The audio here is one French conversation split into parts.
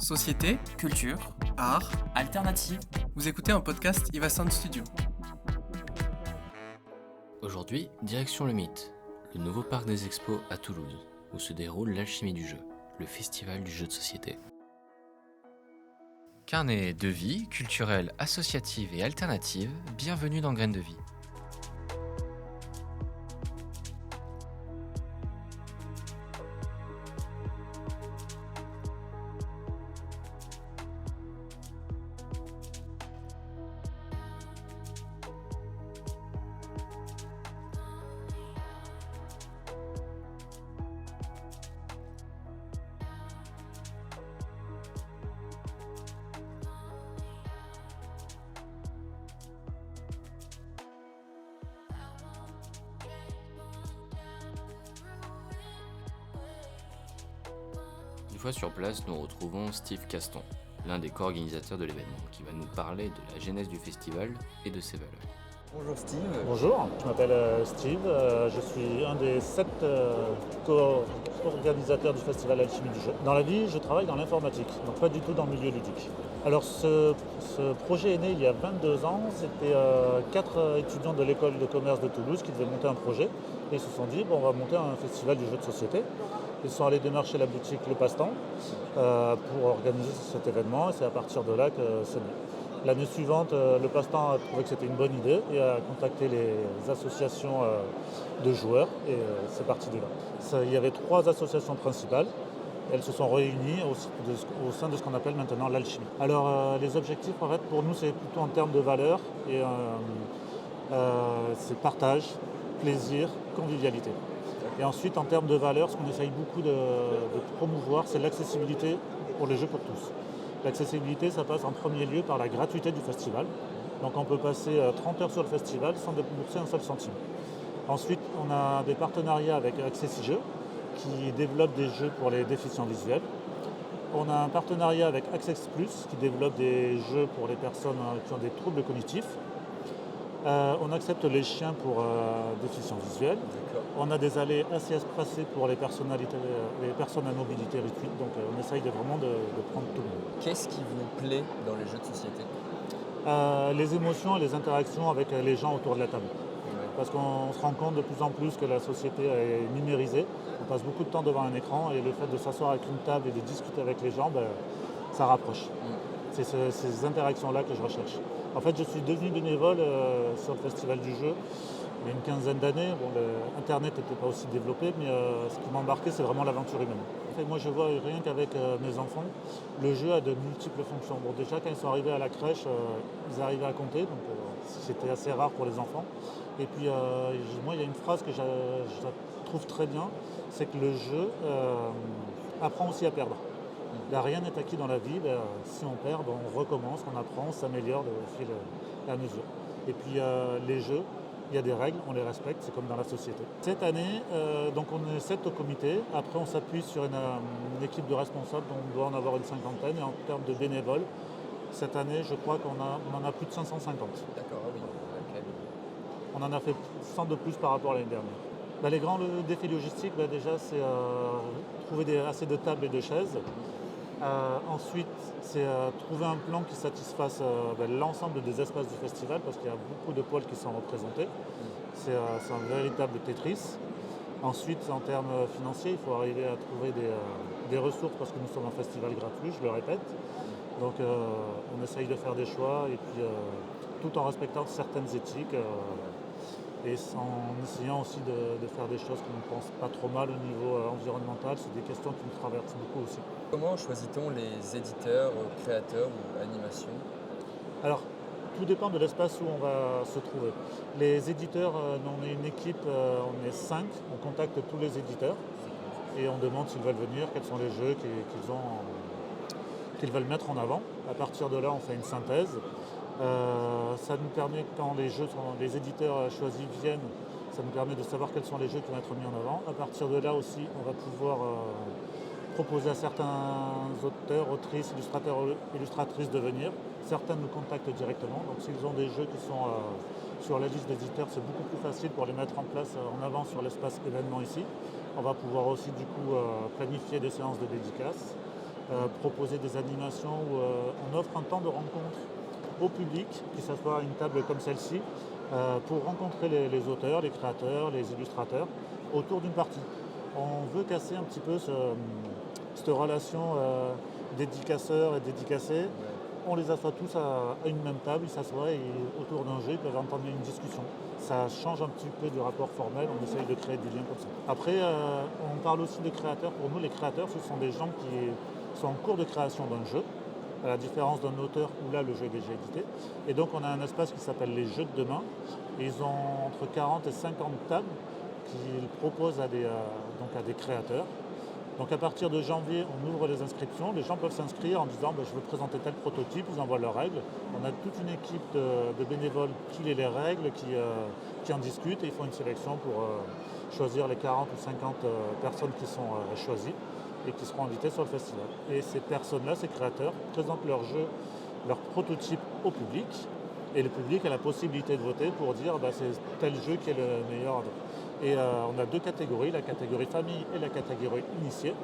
Société, culture, art, alternative. vous écoutez un podcast Iva Sound Studio. Aujourd'hui, direction le Mythe, le nouveau parc des expos à Toulouse, où se déroule l'Alchimie du jeu, le festival du jeu de société. Carnet de vie, culturelle, associative et alternative, bienvenue dans Graines de vie. Une fois sur place, nous retrouvons Steve Caston, l'un des co-organisateurs de l'événement, qui va nous parler de la genèse du festival et de ses valeurs. Bonjour Steve. Bonjour, je m'appelle Steve, je suis un des 7 co-organisateurs du festival Alchimie du jeu. Dans la vie, je travaille dans l'informatique, donc pas du tout dans le milieu ludique. Alors ce projet est né il y a 22 ans, c'était 4 étudiants de l'école de commerce de Toulouse qui devaient monter un projet et ils se sont dit on va monter un festival du jeu de société. Ils sont allés démarcher la boutique Le Passe-Temps pour organiser cet événement et c'est à partir de là que c'est né. L'année suivante, Le Passe-Temps a trouvé que c'était une bonne idée et a contacté les associations de joueurs et c'est parti de là. Il y avait 3 associations principales. Elles se sont réunies au sein de ce qu'on appelle maintenant l'alchimie. Alors les objectifs en fait pour nous c'est plutôt en termes de valeurs et c'est partage, plaisir, convivialité. Et ensuite, en termes de valeurs, ce qu'on essaye beaucoup de promouvoir, c'est l'accessibilité pour les jeux pour tous. L'accessibilité, ça passe en premier lieu par la gratuité du festival. Donc on peut passer 30 heures sur le festival sans débourser un seul centime. Ensuite, on a des partenariats avec Accessi-Jeux qui développent des jeux pour les déficients visuels. On a un partenariat avec Access Plus qui développe des jeux pour les personnes qui ont des troubles cognitifs. On accepte les chiens pour déficients visuels. On a des allées assez espacées pour les personnes à mobilité réduite. Donc on essaye vraiment de prendre tout le monde. Qu'est-ce qui vous plaît dans les jeux de société ? Les émotions et les interactions avec les gens autour de la table. Ouais. Parce qu'on se rend compte de plus en plus que la société est numérisée. On passe beaucoup de temps devant un écran et le fait de s'asseoir avec une table et de discuter avec les gens, ça rapproche. C'est ces interactions-là que je recherche. En fait, je suis devenu bénévole sur le Festival du jeu il y a une quinzaine d'années. Bon, Internet n'était pas aussi développé, mais ce qui m'a embarqué, c'est vraiment l'aventure humaine. En fait, moi, je vois rien qu'avec mes enfants, le jeu a de multiples fonctions. Bon, déjà, quand ils sont arrivés à la crèche, ils arrivaient à compter, donc c'était assez rare pour les enfants. Et puis, moi, il y a une phrase que je trouve très bien, c'est que le jeu apprend aussi à perdre. Là, rien n'est acquis dans la vie. Si on perd, on recommence, on apprend, on s'améliore au fil et à mesure. Et puis les jeux, il y a des règles, on les respecte, c'est comme dans la société. Cette année, donc on est 7 au comité. Après, on s'appuie sur une équipe de responsables, dont on doit en avoir une cinquantaine. Et en termes de bénévoles, cette année, je crois qu'on en a plus de 550. D'accord, oui. Okay. On en a fait 100 de plus par rapport à l'année dernière. Les grands défis logistiques, déjà, c'est trouver assez de tables et de chaises. Ensuite, c'est trouver un plan qui satisfasse l'ensemble des espaces du festival parce qu'il y a beaucoup de pôles qui sont représentés. C'est un véritable Tetris. Ensuite, en termes financiers, il faut arriver à trouver des ressources parce que nous sommes un festival gratuit, je le répète. Donc on essaye de faire des choix et puis tout en respectant certaines éthiques et en essayant aussi de faire des choses qu'on ne pense pas trop mal au niveau environnemental. C'est des questions qui nous traversent beaucoup aussi. Comment choisit-on les éditeurs, créateurs ou animations ? Alors, tout dépend de l'espace où on va se trouver. Les éditeurs, on est une équipe, on est 5, on contacte tous les éditeurs et on demande s'ils veulent venir, quels sont les jeux qu'ils veulent mettre en avant. À partir de là, on fait une synthèse. Ça nous permet, quand les éditeurs choisis viennent, ça nous permet de savoir quels sont les jeux qui vont être mis en avant. À partir de là aussi, on va pouvoir proposer à certains auteurs, autrices, illustrateurs, illustratrices de venir. Certains nous contactent directement. Donc s'ils ont des jeux qui sont sur la liste d'éditeurs, c'est beaucoup plus facile pour les mettre en place en avant sur l'espace événement ici. On va pouvoir aussi du coup planifier des séances de dédicaces. proposer des animations où on offre un temps de rencontre au public, qui s'assoit à une table comme celle-ci, pour rencontrer les auteurs, les créateurs, les illustrateurs, autour d'une partie. On veut casser un petit peu cette relation dédicaceur et dédicacé. On les assoit tous à une même table, ils s'assoient et autour d'un jeu, ils peuvent entendre une discussion. Ça change un petit peu du rapport formel, on essaye de créer des liens comme ça. Après, on parle aussi de créateurs. Pour nous, les créateurs, ce sont des gens qui sont en cours de création d'un jeu, à la différence d'un auteur où là, le jeu est déjà édité. Et donc, on a un espace qui s'appelle les Jeux de demain. Et ils ont entre 40 et 50 tables qu'ils proposent à des créateurs. Donc à partir de janvier, on ouvre les inscriptions. Les gens peuvent s'inscrire en disant je veux présenter tel prototype, ils envoient leurs règles. On a toute une équipe de bénévoles qui lit les règles, qui en discutent et ils font une sélection pour choisir les 40 ou 50 personnes qui sont choisies et qui seront invitées sur le festival. Et ces personnes-là, ces créateurs, présentent leur jeu, leur prototype au public. Et le public a la possibilité de voter pour dire c'est tel jeu qui est le meilleur. Et on a deux catégories, la catégorie famille et la catégorie initiée.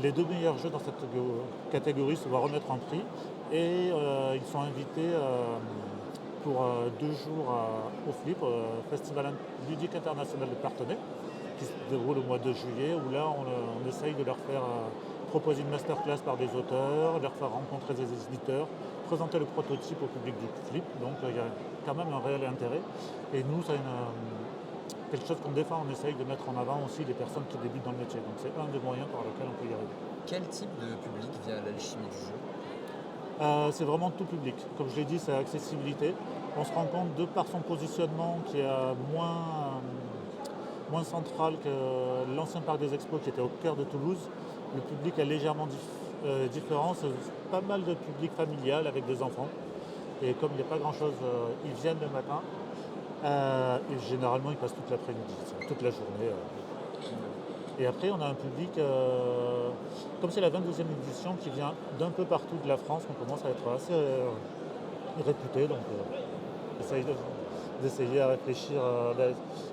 Les deux meilleurs jeux dans cette catégorie se voient remettre en prix et ils sont invités pour 2 jours au FLIP, Festival ludique international de Parthenay, qui se déroule au mois de juillet, où là on essaye de leur faire proposer une masterclass par des auteurs, leur faire rencontrer des éditeurs, présenter le prototype au public du FLIP. Donc il y a quand même un réel intérêt. Et nous, c'est quelque chose qu'on défend, on essaye de mettre en avant aussi les personnes qui débutent dans le métier. Donc c'est un des moyens par lesquels on peut y arriver. Quel type de public vient à l'alchimie du jeu ? C'est vraiment tout public. Comme je l'ai dit, c'est accessibilité. On se rend compte, de par son positionnement qui est moins central que l'ancien parc des expos qui était au cœur de Toulouse, le public est légèrement différent. C'est pas mal de public familial avec des enfants. Et comme il n'y a pas grand-chose, ils viennent le matin. Et généralement, ils passent toute l'après-midi, toute la journée. Et après, on a un public, comme c'est la 22e édition, qui vient d'un peu partout de la France, on commence à être assez réputé. Donc, d'essayer à réfléchir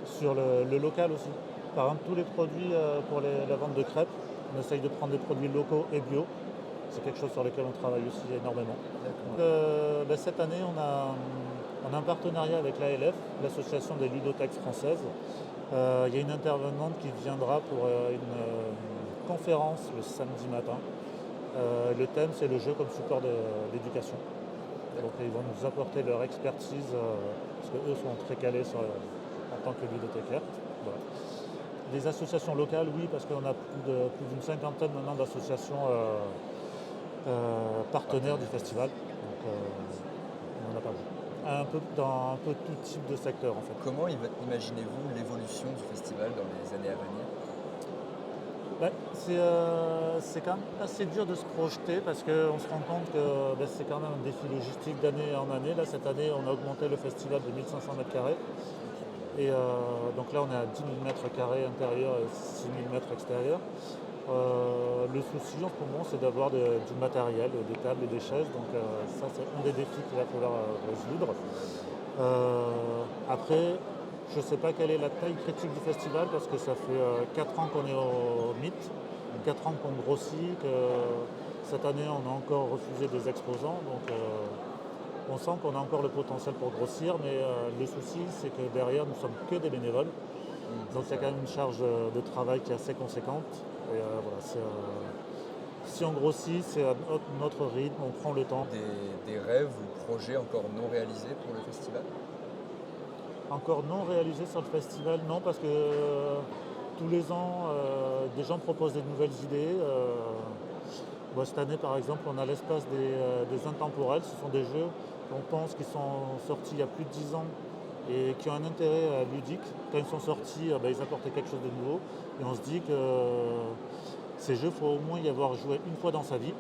sur le local aussi. Par exemple, tous les produits pour la vente de crêpes, on essaye de prendre des produits locaux et bio. C'est quelque chose sur lequel on travaille aussi énormément. Cette année, on a un partenariat avec l'ALF, l'association des ludothèques françaises. Il y a une intervenante qui viendra pour une conférence le samedi matin. Le thème, c'est le jeu comme support d'éducation. Donc ils vont nous apporter leur expertise, parce qu'eux sont très calés en tant que ludothécaires. Voilà. Des associations locales, oui, parce qu'on a plus d'une cinquantaine maintenant d'associations partenaires du festival. Donc on en a pas beaucoup. Dans un peu tout type de secteur en fait. Comment imaginez-vous l'évolution du festival dans les années à venir ? C'est quand même assez dur de se projeter parce qu'on se rend compte que c'est quand même un défi logistique d'année en année. Là, cette année, on a augmenté le festival de 1500 m². Et donc là, on est à 10 000 m² intérieurs et 6 000 m extérieurs. Le souci en ce moment, c'est d'avoir du matériel, des tables et des chaises. Donc ça, c'est un des défis qu'il va falloir résoudre. Après, je ne sais pas quelle est la taille critique du festival parce que ça fait 4 ans qu'on est au mythe, 4 ans qu'on grossit, que cette année on a encore refusé des exposants. Donc on sent qu'on a encore le potentiel pour grossir, mais le souci c'est que derrière nous sommes que des bénévoles. Donc il y a quand même une charge de travail qui est assez conséquente. Et si on grossit, c'est à notre rythme, on prend le temps. Des rêves ou projets encore non réalisés pour le festival ? Encore non réalisés sur le festival, non, parce que tous les ans, des gens proposent des nouvelles idées. Cette année, par exemple, on a l'espace des intemporels. Ce sont des jeux qu'on pense qui sont sortis il y a plus de 10 ans et qui ont un intérêt ludique. Quand ils sont sortis, ils apportaient quelque chose de nouveau. Et on se dit que ces jeux, il faut au moins y avoir joué une fois dans sa vie.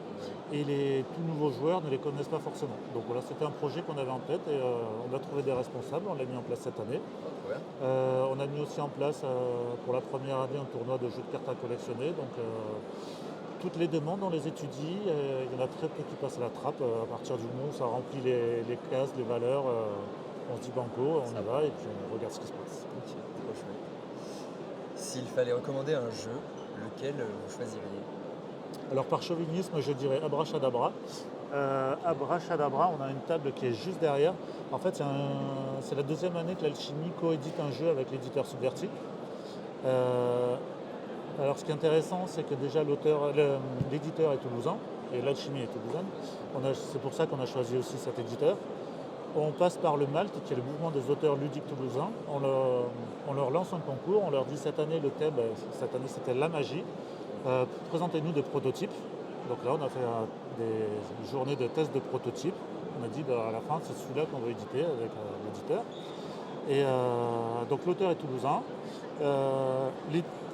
Et les tout nouveaux joueurs ne les connaissent pas forcément. Donc voilà, c'était un projet qu'on avait en tête et on a trouvé des responsables, on l'a mis en place cette année. On a mis aussi en place pour la première année un tournoi de jeux de cartes à collectionner. Donc toutes les demandes, on les étudie. Il y en a très peu qui passent à la trappe. À partir du moment où ça remplit les cases, les valeurs, on se dit banco, on y va et puis on regarde ce qui se passe. Ok, trop chouette. S'il fallait recommander un jeu, lequel vous choisiriez ? Alors par chauvinisme, je dirais abracadabra. Abracadabra, on a une table qui est juste derrière. En fait, c'est la deuxième année que l'Alchimie coédite un jeu avec l'éditeur Subverti. Alors ce qui est intéressant, c'est que déjà l'éditeur est toulousain et l'Alchimie est toulousaine. C'est pour ça qu'on a choisi aussi cet éditeur. On passe par le MALT, qui est le mouvement des auteurs ludiques toulousains. On leur lance un concours, on leur dit cette année, le thème, cette année c'était la magie. Présentez-nous des prototypes. Donc là, on a fait des journées de tests de prototypes. On a dit à la fin, c'est celui-là qu'on veut éditer avec l'éditeur. Et donc l'auteur est toulousain.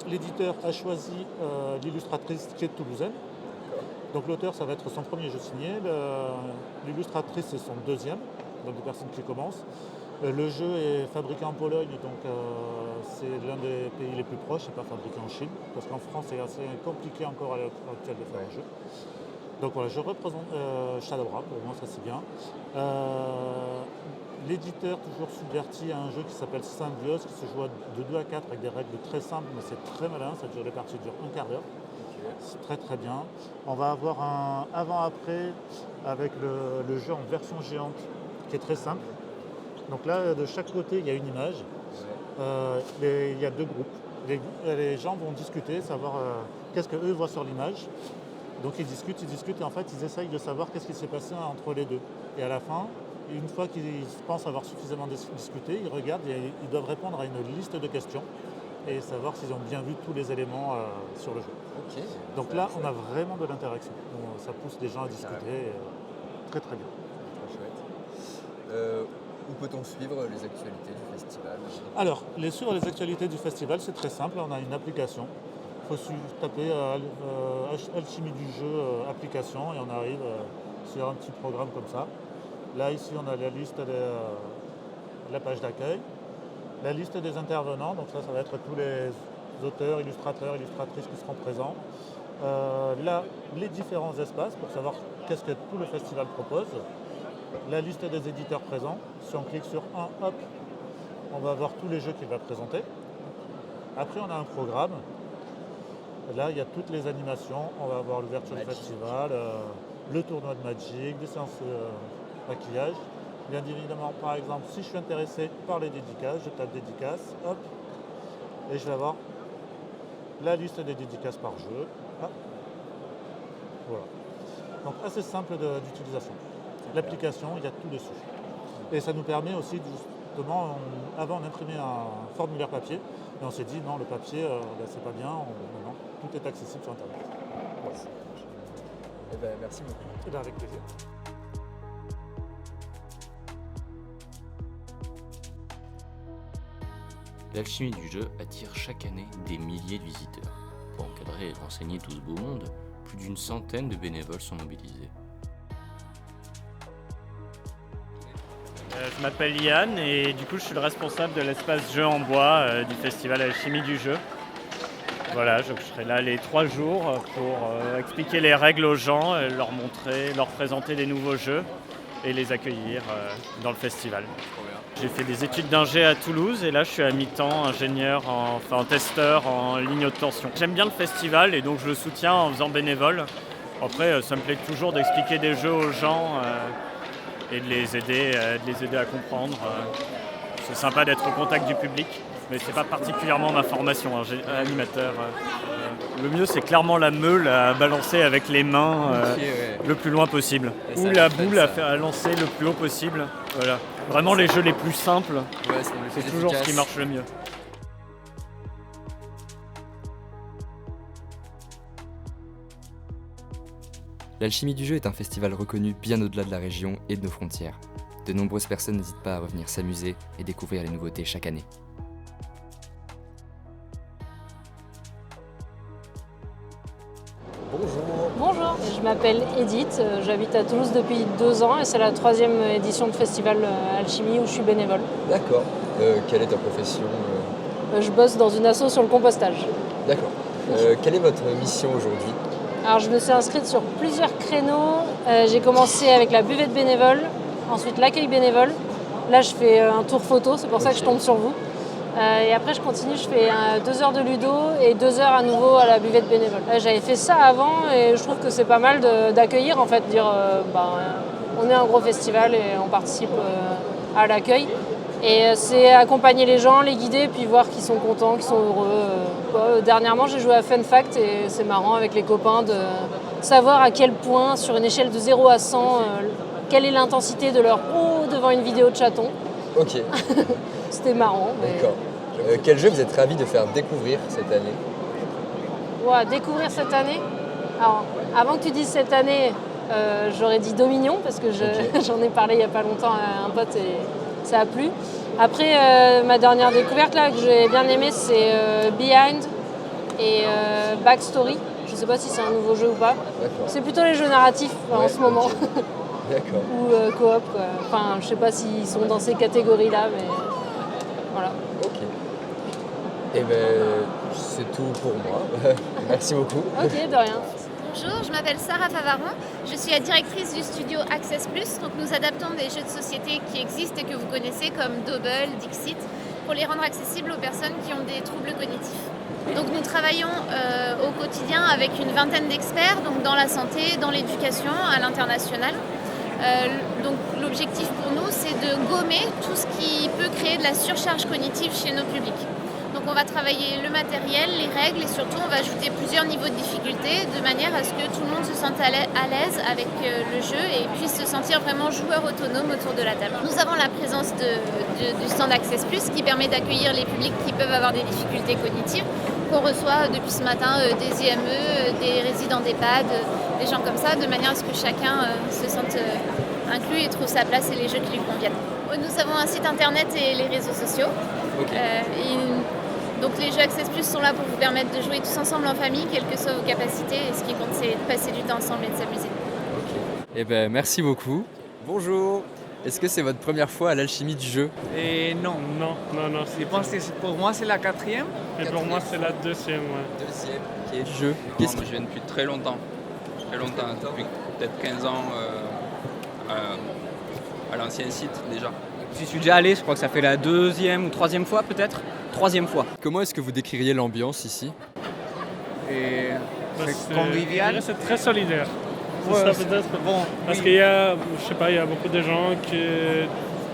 L'éditeur a choisi l'illustratrice qui est toulousaine. Donc l'auteur, ça va être son premier jeu signé. L'illustratrice, c'est son deuxième, donc des personnes qui commencent. Le jeu est fabriqué en Pologne, donc c'est l'un des pays les plus proches, c'est pas fabriqué en Chine, parce qu'en France c'est assez compliqué encore à l'heure actuelle de faire un jeu. Donc voilà, je représente Shadowbra, pour moi ça c'est bien. L'éditeur, toujours Subverti, a un jeu qui s'appelle Symbiose, qui se joue de 2 à 4 avec des règles très simples, mais c'est très malin, les parties durent un quart d'heure. C'est très très bien. On va avoir un avant-après avec le jeu en version géante, qui est très simple. Donc là, de chaque côté, il y a une image. Il y a deux groupes. Les gens vont discuter, savoir qu'est-ce qu'eux voient sur l'image. Donc ils discutent et en fait, ils essayent de savoir qu'est-ce qui s'est passé entre les deux. Et à la fin, une fois qu'ils pensent avoir suffisamment discuté, ils regardent et ils doivent répondre à une liste de questions et savoir s'ils ont bien vu tous les éléments sur le jeu. Okay. Donc là, on a vraiment de l'interaction. Ça pousse les gens à discuter. Très très bien. Très chouette. Où peut-on suivre les actualités du festival? Alors, suivre les actualités du festival, c'est très simple. On a une application. Il faut taper Alchimie du jeu application et on arrive sur un petit programme comme ça. Là, ici, on a la liste la page d'accueil, la liste des intervenants. Donc ça va être tous les auteurs, illustrateurs, illustratrices qui seront présents. Là, les différents espaces pour savoir qu'est-ce que tout le festival propose. La liste des éditeurs présents. Si on clique sur un, hop, on va voir tous les jeux qu'il va présenter. Après, on a un programme. Là, il y a toutes les animations. On va avoir l'ouverture du festival, le tournoi de Magic, des séances maquillage. Bien évidemment, par exemple, si je suis intéressé par les dédicaces, je tape dédicaces, hop, et je vais avoir la liste des dédicaces par jeu. Hop. Voilà. Donc assez simple d'utilisation. L'application, il y a tout dessus. Et ça nous permet aussi, justement, avant on imprimait un formulaire papier, et on s'est dit non, le papier, c'est pas bien, non, tout est accessible sur Internet. Voilà. Merci beaucoup. Avec plaisir. L'Alchimie du jeu attire chaque année des milliers de visiteurs. Pour encadrer et renseigner tout ce beau monde, plus d'une centaine de bénévoles sont mobilisés. Je m'appelle Yann et du coup je suis le responsable de l'espace jeu en bois du festival Alchimie du jeu. Voilà, je serai là les 3 jours pour expliquer les règles aux gens, leur présenter des nouveaux jeux et les accueillir dans le festival. J'ai fait des études d'ingé à Toulouse et là je suis à mi-temps testeur en ligne haute tension. J'aime bien le festival et donc je le soutiens en faisant bénévole. Après ça me plaît toujours d'expliquer des jeux aux gens et de les aider à comprendre. C'est sympa d'être au contact du public, mais c'est pas particulièrement ma formation, animateur. Le mieux c'est clairement la meule à balancer avec les mains le plus loin possible. Ou la boule à lancer le plus haut possible. Voilà. Vraiment les jeux les plus simples, c'est toujours ce qui marche le mieux. L'Alchimie du jeu est un festival reconnu bien au-delà de la région et de nos frontières. De nombreuses personnes n'hésitent pas à revenir s'amuser et découvrir les nouveautés chaque année. Bonjour. Bonjour, je m'appelle Edith, j'habite à Toulouse depuis 2 ans et c'est la 3e édition de festival Alchimie où je suis bénévole. D'accord. Quelle est ta profession Je bosse dans une asso sur le compostage. D'accord. Quelle est votre mission aujourd'hui? Alors je me suis inscrite sur plusieurs créneaux. J'ai commencé avec la buvette bénévole, ensuite l'accueil bénévole. Là je fais un tour photo, c'est pour ça que je tombe sur vous. Et après, je continue, je fais 2 heures de ludo et 2 heures à nouveau à la buvette bénévole. J'avais fait ça avant et je trouve que c'est pas mal d'accueillir, en fait, dire on est un gros festival et on participe à l'accueil. Et c'est accompagner les gens, les guider, puis voir qu'ils sont contents, qu'ils sont heureux. Dernièrement, j'ai joué à Fun Fact et c'est marrant avec les copains de savoir à quel point, sur une échelle de 0 à 100, quelle est l'intensité de leur « oh » devant une vidéo de chaton. Ok, C'était marrant. Mais... d'accord. Quel jeu vous êtes ravis de faire découvrir cette année? Ouais, découvrir cette année. Alors, avant que tu dises cette année, j'aurais dit Dominion parce que j'en ai parlé il n'y a pas longtemps à un pote et ça a plu. Après, ma dernière découverte là, que j'ai bien aimée, c'est Behind et Backstory. Je ne sais pas si c'est un nouveau jeu ou pas. D'accord. C'est plutôt les jeux narratifs en ce moment. Ok. D'accord. Ou coop, quoi. Enfin, je sais pas s'ils sont dans ces catégories-là, mais voilà. Ok. Et c'est tout pour moi. Merci beaucoup. Ok, de rien. Bonjour, je m'appelle Sarah Favaron, je suis la directrice du studio Access Plus. Donc nous adaptons des jeux de société qui existent et que vous connaissez comme Dobble, Dixit, pour les rendre accessibles aux personnes qui ont des troubles cognitifs. Donc nous travaillons au quotidien avec une vingtaine d'experts donc dans la santé, dans l'éducation, à l'international. Donc l'objectif pour nous, c'est de gommer tout ce qui peut créer de la surcharge cognitive chez nos publics. Donc on va travailler le matériel, les règles et surtout on va ajouter plusieurs niveaux de difficulté de manière à ce que tout le monde se sente à l'aise avec le jeu et puisse se sentir vraiment joueur autonome autour de la table. Nous avons la présence du stand Access Plus qui permet d'accueillir les publics qui peuvent avoir des difficultés cognitives qu'on reçoit depuis ce matin des IME, des résidents d'EHPAD, des gens comme ça, de manière à ce que chacun se sente inclus et trouve sa place et les jeux qui lui conviennent. Nous avons un site internet et les réseaux sociaux. Donc les jeux Access Plus sont là pour vous permettre de jouer tous ensemble en famille, quelles que soient vos capacités. Et ce qui compte, c'est de passer du temps ensemble et de s'amuser. Ok. Merci beaucoup. Bonjour. Est-ce que c'est votre première fois à l'alchimie du jeu? Non. Je pense que pour moi, c'est la 4e. Et pour moi, c'est la 2e. Ouais. Deuxième. Qui est du jeu. Moi, je viens depuis très longtemps. Depuis peut-être 15 ans à l'ancien site déjà. J'y suis déjà allé, je crois que ça fait la 2e ou 3e fois peut-être. 3e fois. Comment est-ce que vous décririez l'ambiance ici? C'est convivial. C'est très solidaire. Ouais, C'est ça peut-être. Bon, Parce oui. qu'il y a, je sais pas, il y a beaucoup de gens qui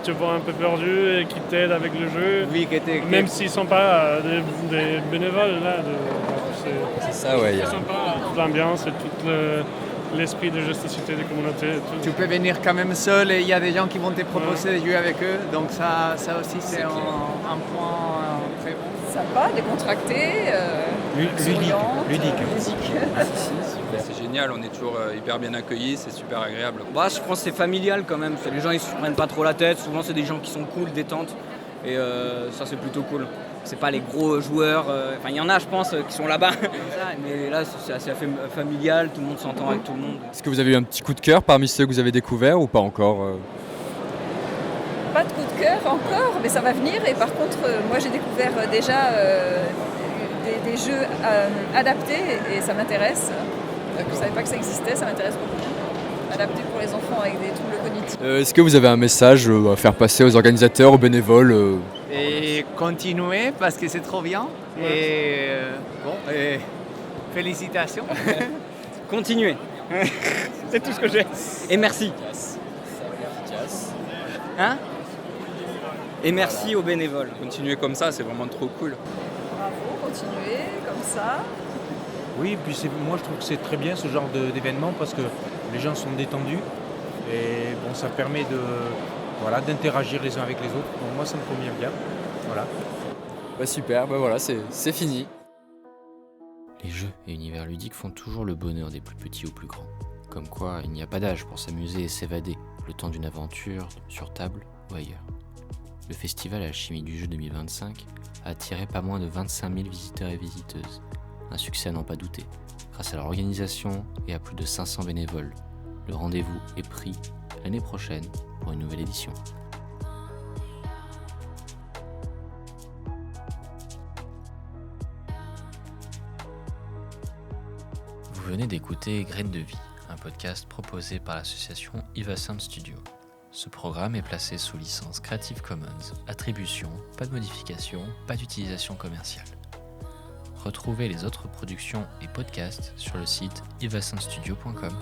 te voient un peu perdu et qui t'aident avec le jeu. Oui, Même s'ils ne sont pas des bénévoles là. C'est ça, ouais. C'est sympa, toute l'ambiance et tout l'esprit de jeu de société, de communauté. Et tout. Tu peux venir quand même seul et il y a des gens qui vont te proposer de jouer avec eux. Donc ça aussi c'est un point très bon. Sympa, décontracté, Ludique. C'est génial, on est toujours hyper bien accueillis, c'est super agréable. Bah, je pense que c'est familial quand même. Les gens ils se prennent pas trop la tête. Souvent c'est des gens qui sont cool, détente. Et ça c'est plutôt cool. C'est pas les gros joueurs. Enfin il y en a je pense qui sont là-bas. Mais là c'est assez familial. Tout le monde s'entend avec tout le monde. Est-ce que vous avez eu un petit coup de cœur parmi ceux que vous avez découverts ou pas encore? Pas de coup de cœur encore, mais ça va venir. Et par contre, moi j'ai découvert déjà des jeux adaptés et ça m'intéresse. Je ne savais pas que ça existait, ça m'intéresse beaucoup. Adaptés pour les enfants avec des troubles cognitifs. Est-ce que vous avez un message à faire passer aux organisateurs, aux bénévoles Et continuer parce que c'est trop bien. Et félicitations. Continuez. C'est tout ce que j'ai. Et merci. Hein? Et merci aux bénévoles. Continuer comme ça, c'est vraiment trop cool. Bravo, continuez comme ça. Oui, puis moi je trouve que c'est très bien ce genre d'événement parce que les gens sont détendus et bon, ça permet d'interagir les uns avec les autres. Donc moi ça me convient bien. Voilà. Super, voilà, c'est fini. Les jeux et univers ludiques font toujours le bonheur des plus petits aux plus grands. Comme quoi, il n'y a pas d'âge pour s'amuser et s'évader, le temps d'une aventure, sur table ou ailleurs. Le festival Alchimie du jeu 2025 a attiré pas moins de 25 000 visiteurs et visiteuses. Un succès à n'en pas douter, grâce à leur organisation et à plus de 500 bénévoles. Le rendez-vous est pris l'année prochaine pour une nouvelle édition. Vous venez d'écouter Graines de vie, un podcast proposé par l'association Iva Sound Studio. Ce programme est placé sous licence Creative Commons. Attribution, pas de modification, pas d'utilisation commerciale. Retrouvez les autres productions et podcasts sur le site ivasoundstudio.com.